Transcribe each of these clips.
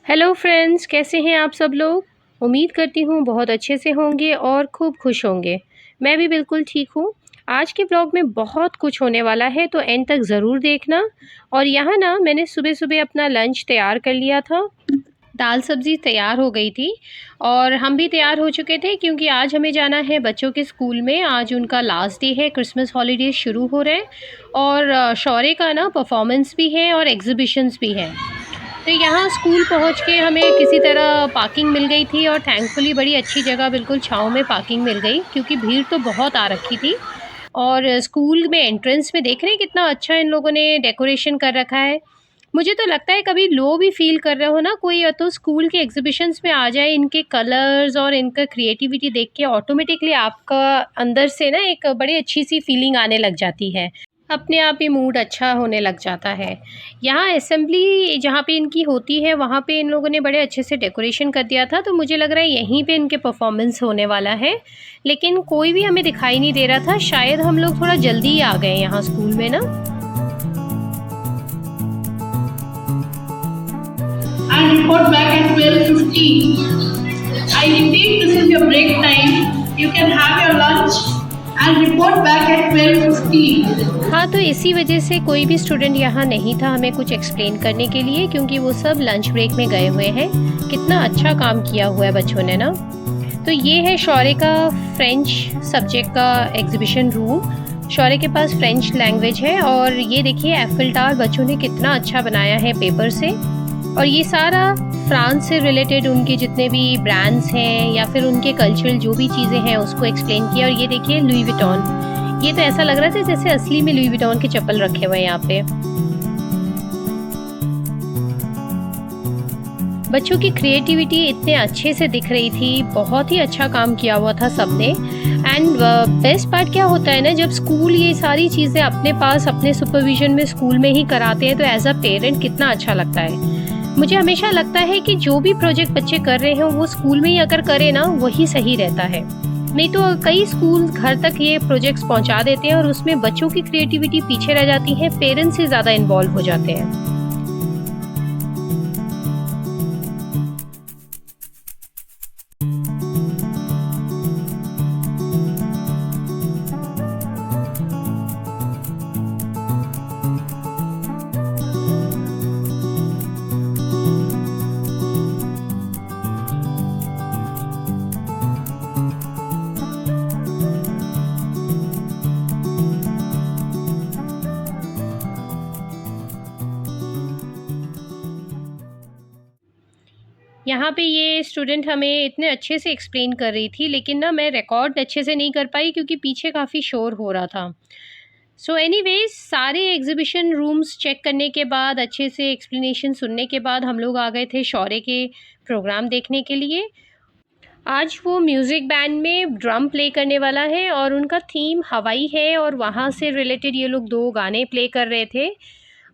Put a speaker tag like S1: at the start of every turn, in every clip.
S1: Hello friends, कैसे हैं आप सब लोग। उम्मीद करती हूँ बहुत अच्छे से होंगे और खूब खुश होंगे। मैं भी बिल्कुल ठीक हूँ। आज के ब्लॉग में बहुत कुछ होने वाला है, तो एंड तक ज़रूर देखना। और यहाँ ना मैंने सुबह सुबह अपना लंच तैयार कर लिया था। दाल सब्ज़ी तैयार हो गई थी और हम भी तैयार हो चुके थे, क्योंकि आज हमें जाना है बच्चों के स्कूल में। आज उनका लास्ट डे है, क्रिसमस हॉलीडेज शुरू हो रहे हैं और शौर्य का ना परफॉर्मेंस भी है और एग्जीबिशंस भी हैं। तो यहाँ स्कूल पहुँच के हमें किसी तरह पार्किंग मिल गई थी और थैंकफुली बड़ी अच्छी जगह बिल्कुल छाँव में पार्किंग मिल गई, क्योंकि भीड़ तो बहुत आ रखी थी। और स्कूल में एंट्रेंस में देख रहे हैं कितना अच्छा इन लोगों ने डेकोरेशन कर रखा है। मुझे तो लगता है कभी लो भी फील कर रहे हो ना कोई, या तो स्कूल के एग्जीबिशंस में आ जाए। इनके कलर्स और इनका क्रिएटिविटी देख के ऑटोमेटिकली आपका अंदर से ना एक बड़ी अच्छी सी फीलिंग आने लग जाती है। अपने आप ही मूड अच्छा होने लग जाता है। यहाँ असेंबली जहाँ पे इनकी होती है, वहाँ पे इन लोगों ने बड़े अच्छे से डेकोरेशन कर दिया था, तो मुझे लग रहा है यहीं पे इनके परफॉर्मेंस होने वाला है। लेकिन कोई भी हमें दिखाई नहीं दे रहा था। शायद हम लोग थोड़ा जल्दी ही आ गए यहाँ स्कूल में ना।
S2: I'll report back at 12:15. I repeat, this is your break time. You can have your lunch. I'll report back at 12:15.
S1: हाँ, तो इसी वजह से कोई भी स्टूडेंट यहाँ नहीं था हमें कुछ एक्सप्लेन करने के लिए, क्योंकि वो सब लंच ब्रेक में गए हुए हैं। कितना अच्छा काम किया हुआ है बच्चों ने ना। तो ये है शौर्य का फ्रेंच सब्जेक्ट का एग्जीबिशन रूम। शौर्य के पास फ्रेंच लैंग्वेज है और ये देखिए एफिल टावर बच्चों ने कितना अच्छा बनाया है पेपर से। और ये सारा फ्रांस से रिलेटेड उनके जितने भी ब्रांड्स हैं या फिर उनके कल्चरल जो भी चीज़ें हैं उसको एक्सप्लेन किया। और ये देखिए लुई विटॉन, ये तो ऐसा लग रहा था जैसे असली में लुई विटॉन के चप्पल रखे हुए हैं यहाँ पे। बच्चों की क्रिएटिविटी इतने अच्छे से दिख रही थी, बहुत ही अच्छा काम किया हुआ था सबने। एंड बेस्ट पार्ट क्या होता है ना, जब स्कूल ये सारी चीज़ें अपने पास अपने सुपरविजन में स्कूल में ही कराते हैं, तो एज अ पेरेंट कितना अच्छा लगता है। मुझे हमेशा लगता है कि जो भी प्रोजेक्ट बच्चे कर रहे हो वो स्कूल में ही अगर करें ना, वही सही रहता है। नहीं तो कई स्कूल घर तक ये प्रोजेक्ट्स पहुंचा देते हैं और उसमें बच्चों की क्रिएटिविटी पीछे रह जाती है, पेरेंट्स से ज़्यादा इन्वॉल्व हो जाते हैं। यहाँ पे ये स्टूडेंट हमें इतने अच्छे से एक्सप्लेन कर रही थी, लेकिन ना मैं रिकॉर्ड अच्छे से नहीं कर पाई क्योंकि पीछे काफ़ी शोर हो रहा था। सो एनीवेज, सारे एग्जीबिशन रूम्स चेक करने के बाद, अच्छे से एक्सप्लेनेशन सुनने के बाद हम लोग आ गए थे शौर्य के प्रोग्राम देखने के लिए। आज वो म्यूज़िक बैंड में ड्रम प्ले करने वाला है और उनका थीम हवाई है, और वहाँ से रिलेटेड ये लोग 2 गाने प्ले कर रहे थे।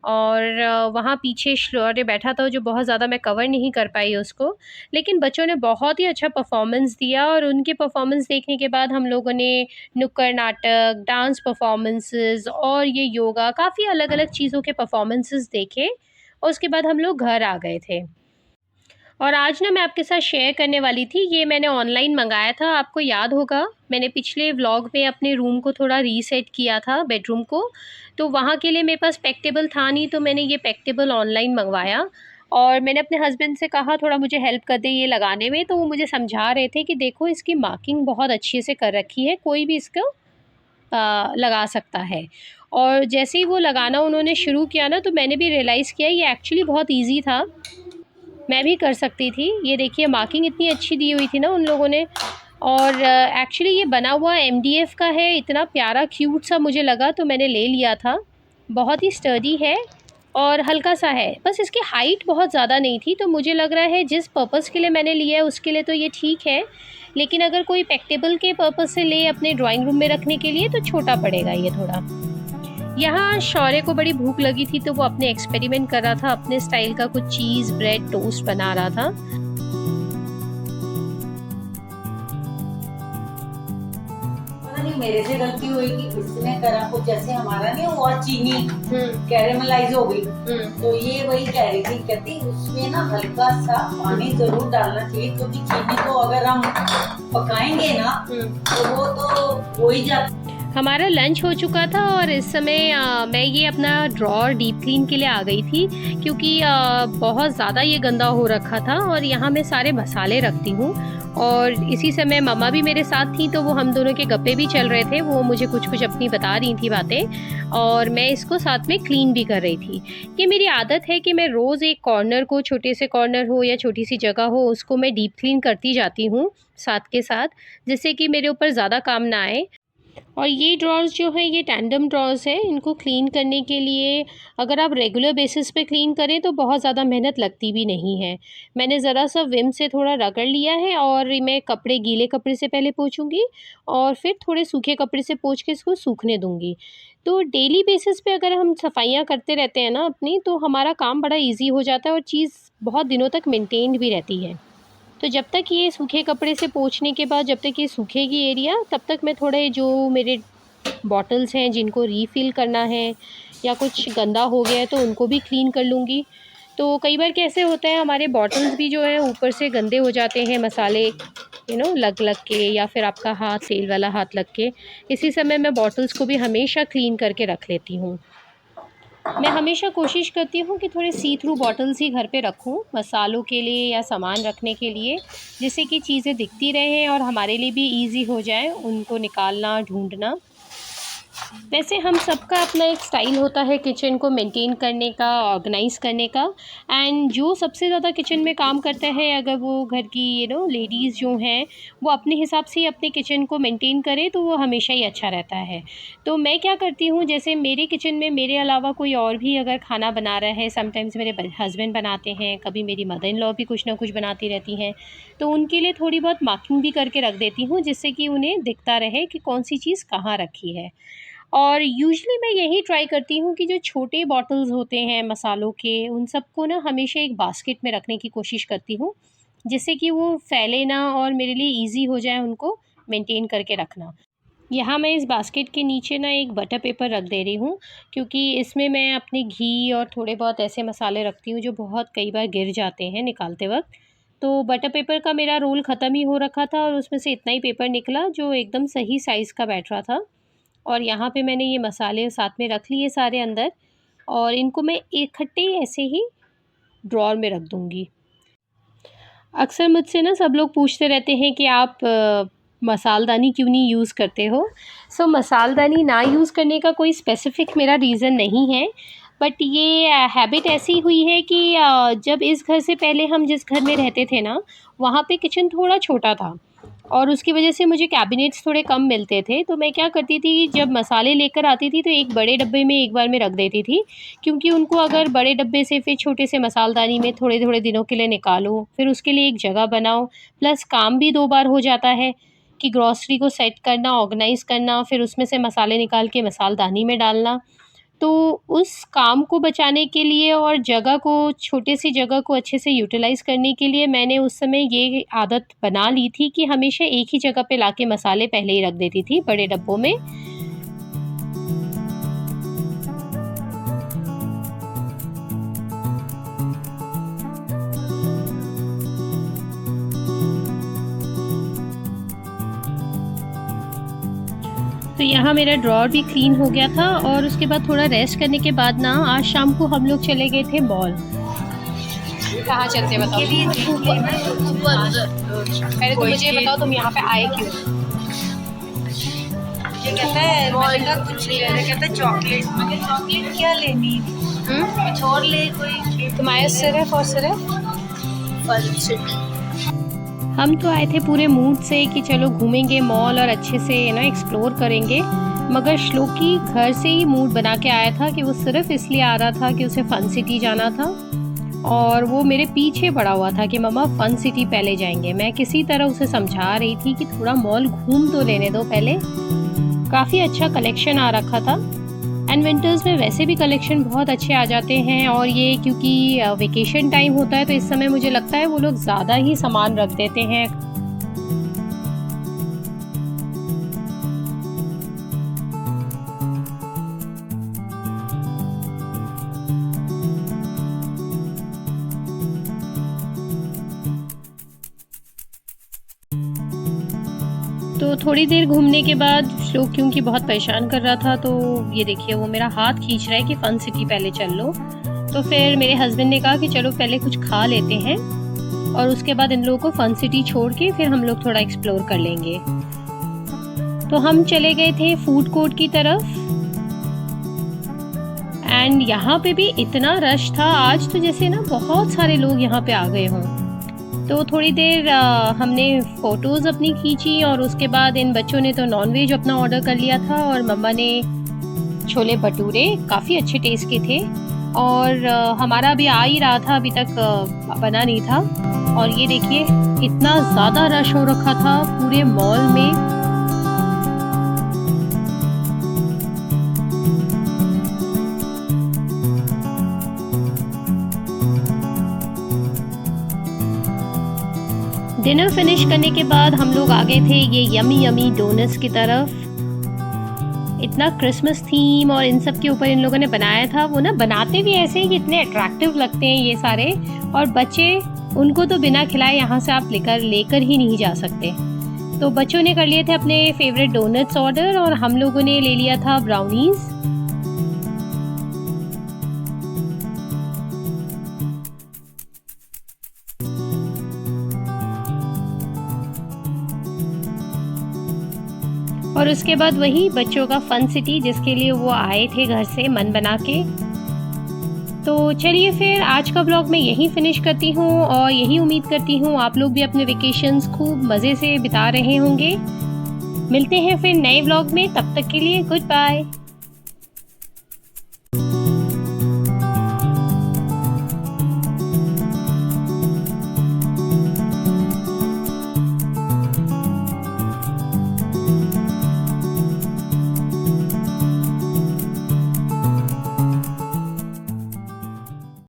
S1: और वहाँ पीछे शौर्य बैठा था, जो बहुत ज़्यादा मैं कवर नहीं कर पाई उसको। लेकिन बच्चों ने बहुत ही अच्छा परफॉर्मेंस दिया, और उनके परफॉर्मेंस देखने के बाद हम लोगों ने नुक्कड़ नाटक, डांस परफॉर्मेंसेस और ये योगा, काफ़ी अलग-अलग चीज़ों के परफॉर्मेंसेस देखे और उसके बाद हम लोग घर आ गए थे। और आज ना मैं आपके साथ शेयर करने वाली थी, ये मैंने ऑनलाइन मंगाया था। आपको याद होगा मैंने पिछले व्लॉग में अपने रूम को थोड़ा रीसेट किया था, बेडरूम को। तो वहाँ के लिए मेरे पास पैक टेबल था नहीं, तो मैंने ये पैक टेबल ऑनलाइन मंगवाया। और मैंने अपने हस्बैंड से कहा थोड़ा मुझे हेल्प कर दे ये लगाने में, तो वो मुझे समझा रहे थे कि देखो इसकी मार्किंग बहुत अच्छे से कर रखी है, कोई भी इसको लगा सकता है। और जैसे ही वो लगाना उन्होंने शुरू किया ना, तो मैंने भी रियलाइज़ किया ये एक्चुअली बहुत ईजी था, मैं भी कर सकती थी। ये देखिए मार्किंग इतनी अच्छी दी हुई थी ना उन लोगों ने। और एक्चुअली ये बना हुआ एमडीएफ का है, इतना प्यारा क्यूट सा मुझे लगा, तो मैंने ले लिया था। बहुत ही स्टर्डी है और हल्का सा है, बस इसकी हाइट बहुत ज़्यादा नहीं थी, तो मुझे लग रहा है जिस पर्पज़ के लिए मैंने लिया है उसके लिए तो ये ठीक है। लेकिन अगर कोई पैक्टेबल के पर्पज़ से ले अपने ड्राइंग रूम में रखने के लिए, तो छोटा पड़ेगा ये थोड़ा। यहाँ शौर्य को बड़ी भूख लगी थी, तो वो अपने एक्सपेरिमेंट कर रहा था, अपने स्टाइल का कुछ चीज़ ब्रेड टोस्ट बना रहा था।
S3: मेरे से गलती होगी, इसने करा कुछ, जैसे हमारा नहीं हुआ चीनी कैरेमलाइज हो गई, तो ये वही कह रही थी, कहती उसमें ना हल्का सा पानी जरूर डालना चाहिए, क्योंकि चीनी को अगर हम पकाएंगे ना तो वो तो हो ही जाता।
S1: हमारा लंच हो चुका था और इस समय मैं ये अपना ड्रॉर डीप क्लीन के लिए आ गई थी, क्योंकि बहुत ज़्यादा ये गंदा हो रखा था और यहाँ मैं सारे मसाले रखती हूँ। और इसी समय मम्मा भी मेरे साथ थी, तो वो हम दोनों के गप्पे भी चल रहे थे, वो मुझे कुछ कुछ अपनी बता रही थी बातें, और मैं इसको साथ में क्लीन भी कर रही थी। ये मेरी आदत है कि मैं रोज़ एक कॉर्नर को, छोटे से कॉर्नर हो या छोटी सी जगह हो, उसको मैं डीप क्लीन करती जाती हूँ साथ के साथ, जिससे कि मेरे ऊपर ज़्यादा काम ना आए। और ये ड्रॉर्स जो हैं ये टैंडम ड्रॉर्स हैं, इनको क्लीन करने के लिए अगर आप रेगुलर बेसिस पे क्लीन करें तो बहुत ज़्यादा मेहनत लगती भी नहीं है। मैंने ज़रा सा विम से थोड़ा रगड़ लिया है और मैं कपड़े, गीले कपड़े से पहले पोंछूंगी और फिर थोड़े सूखे कपड़े से पोंछ के इसको सूखने दूंगी। तो डेली बेसिस पे अगर हम सफाइयाँ करते रहते हैं ना अपनी, तो हमारा काम बड़ा ईजी हो जाता है और चीज़ बहुत दिनों तक मेनटेन्ड भी रहती है। तो जब तक ये सूखे कपड़े से पोंछने के बाद जब तक ये सूखेगी एरिया, तब तक मैं थोड़े जो मेरे बॉटल्स हैं जिनको रीफ़िल करना है या कुछ गंदा हो गया है तो उनको भी क्लीन कर लूँगी। तो कई बार कैसे होता है, हमारे बॉटल्स भी जो है ऊपर से गंदे हो जाते हैं, मसाले लग के, या फिर आपका हाथ, तेल वाला हाथ लग के। इसी समय मैं बॉटल्स को भी हमेशा क्लीन करके रख लेती हूँ। मैं हमेशा कोशिश करती हूँ कि थोड़े सी थ्रू बॉटल्स ही घर पे रखूँ मसालों के लिए या सामान रखने के लिए, जिससे कि चीज़ें दिखती रहें और हमारे लिए भी इजी हो जाए उनको निकालना, ढूंढना। वैसे हम सबका अपना एक स्टाइल होता है किचन को मेंटेन करने का, ऑर्गेनाइज़ करने का। एंड जो सबसे ज़्यादा किचन में काम करता है, अगर वो घर की लेडीज़ जो हैं वो अपने हिसाब से अपने किचन को मेंटेन करें तो वो हमेशा ही अच्छा रहता है। तो मैं क्या करती हूँ, जैसे मेरे किचन में मेरे अलावा कोई और भी अगर खाना बना रहा है, समटाइम्स मेरे हस्बैंड बनाते हैं, कभी मेरी मदर इन लॉ भी कुछ ना कुछ बनाती रहती हैं, तो उनके लिए थोड़ी बहुत मार्किंग भी करके रख देती हूँ, जिससे कि उन्हें दिखता रहे कि कौन सी चीज़ कहाँ रखी है। और यूजुअली मैं यही ट्राई करती हूँ कि जो छोटे बॉटल्स होते हैं मसालों के, उन सबको ना हमेशा एक बास्केट में रखने की कोशिश करती हूँ, जिससे कि वो फैले ना और मेरे लिए इजी हो जाए उनको मेंटेन करके रखना। यहाँ मैं इस बास्केट के नीचे ना एक बटर पेपर रख दे रही हूँ, क्योंकि इसमें मैं अपने घी और थोड़े बहुत ऐसे मसाले रखती हूँ जो बहुत कई बार गिर जाते हैं निकालते वक्त। तो बटर पेपर का मेरा रोल ख़त्म ही हो रखा था और उसमें से इतना ही पेपर निकला जो एकदम सही साइज़ का बैठ रहा था। और यहाँ पे मैंने ये मसाले साथ में रख लिए सारे अंदर, और इनको मैं इकट्ठे ऐसे ही ड्रॉर में रख दूँगी। अक्सर मुझसे ना सब लोग पूछते रहते हैं कि आप मसालदानी क्यों नहीं यूज़ करते हो। सो मसालदानी ना यूज़ करने का कोई स्पेसिफ़िक मेरा रीज़न नहीं है, बट ये हैबिट ऐसी हुई है कि जब इस घर से पहले हम जिस घर में रहते थे ना, वहाँ पे किचन थोड़ा छोटा था और उसकी वजह से मुझे कैबिनेट्स थोड़े कम मिलते थे। तो मैं क्या करती थी, जब मसाले लेकर आती थी तो एक बड़े डब्बे में एक बार में रख देती थी, क्योंकि उनको अगर बड़े डब्बे से फिर छोटे से मसालदानी में थोड़े थोड़े दिनों के लिए निकालो, फिर उसके लिए एक जगह बनाओ, प्लस काम भी 2 बार हो जाता है कि ग्रॉसरी को सेट करना, ऑर्गेनाइज़ करना, फिर उसमें से मसाले निकाल के मसालदानी में डालना। तो उस काम को बचाने के लिए और जगह को, छोटी सी जगह को अच्छे से यूटिलाइज़ करने के लिए मैंने उस समय ये आदत बना ली थी कि हमेशा एक ही जगह पे लाके मसाले पहले ही रख देती थी बड़े डब्बों में। तो यहाँ मेरा ड्रॉर भी क्लीन हो गया था और उसके बाद थोड़ा रेस्ट करने के बाद ना आज शाम को हम लोग चले गए थे मॉल। कहाँ चलते बताओ? पहले तो मुझे बताओ तुम यहाँ पे आए क्यों?
S3: ये कहता है कुछ ले रहा, कहता है चॉकलेट। मगर चॉकलेट क्या लेनी? कुछ और ले कोई।
S1: तुम्हारे सिर्फ और सिर्फ हम तो आए थे पूरे मूड से कि चलो घूमेंगे मॉल और अच्छे से एक्सप्लोर करेंगे, मगर श्लोकी घर से ही मूड बना के आया था कि वो सिर्फ इसलिए आ रहा था कि उसे फन सिटी जाना था, और वो मेरे पीछे पड़ा हुआ था कि मम्मा फन सिटी पहले जाएंगे। मैं किसी तरह उसे समझा रही थी कि थोड़ा मॉल घूम तो लेने दो पहले। काफ़ी अच्छा कलेक्शन आ रखा था, एंड विंटर्स में वैसे भी कलेक्शन बहुत अच्छे आ जाते हैं, और ये क्योंकि वेकेशन टाइम होता है तो इस समय मुझे लगता है वो लोग ज़्यादा ही सामान रख देते हैं। तो थोड़ी देर घूमने के बाद श्लोक क्योंकि बहुत परेशान कर रहा था, तो ये देखिए वो मेरा हाथ खींच रहा है कि फन सिटी पहले चल लो। तो फिर मेरे हस्बैंड ने कहा कि चलो पहले कुछ खा लेते हैं और उसके बाद इन लोगों को फन सिटी छोड़ के फिर हम लोग थोड़ा एक्सप्लोर कर लेंगे। तो हम चले गए थे फूड कोर्ट की तरफ एंड यहाँ पे भी इतना रश था आज, तो जैसे ना बहुत सारे लोग यहाँ पे आ गए हों। तो थोड़ी देर हमने फ़ोटोज़ अपनी खींची और उसके बाद इन बच्चों ने तो नॉनवेज अपना ऑर्डर कर लिया था और मम्मा ने छोले भटूरे, काफ़ी अच्छे टेस्ट के थे। और हमारा अभी आ ही रहा था, अभी तक बना नहीं था। और ये देखिए इतना ज़्यादा रश हो रखा था पूरे मॉल में। डिनर फिनिश करने के बाद हम लोग आ गए थे ये यमी यमी डोनट्स की तरफ। इतना क्रिसमस थीम और इन सब के ऊपर इन लोगों ने बनाया था। वो ना बनाते भी ऐसे ही, इतने अट्रैक्टिव लगते हैं ये सारे। और बच्चे, उनको तो बिना खिलाए यहाँ से आप लेकर ही नहीं जा सकते। तो बच्चों ने कर लिए थे अपने फेवरेट डोनट्स ऑर्डर और हम लोगों ने ले लिया था ब्राउनीज। और उसके बाद वही बच्चों का फन सिटी जिसके लिए वो आए थे घर से मन बना के। तो चलिए फिर आज का ब्लॉग मैं यहीं फिनिश करती हूँ और यही उम्मीद करती हूँ आप लोग भी अपने वेकेशंस खूब मज़े से बिता रहे होंगे। मिलते हैं फिर नए ब्लॉग में, तब तक के लिए गुड बाय।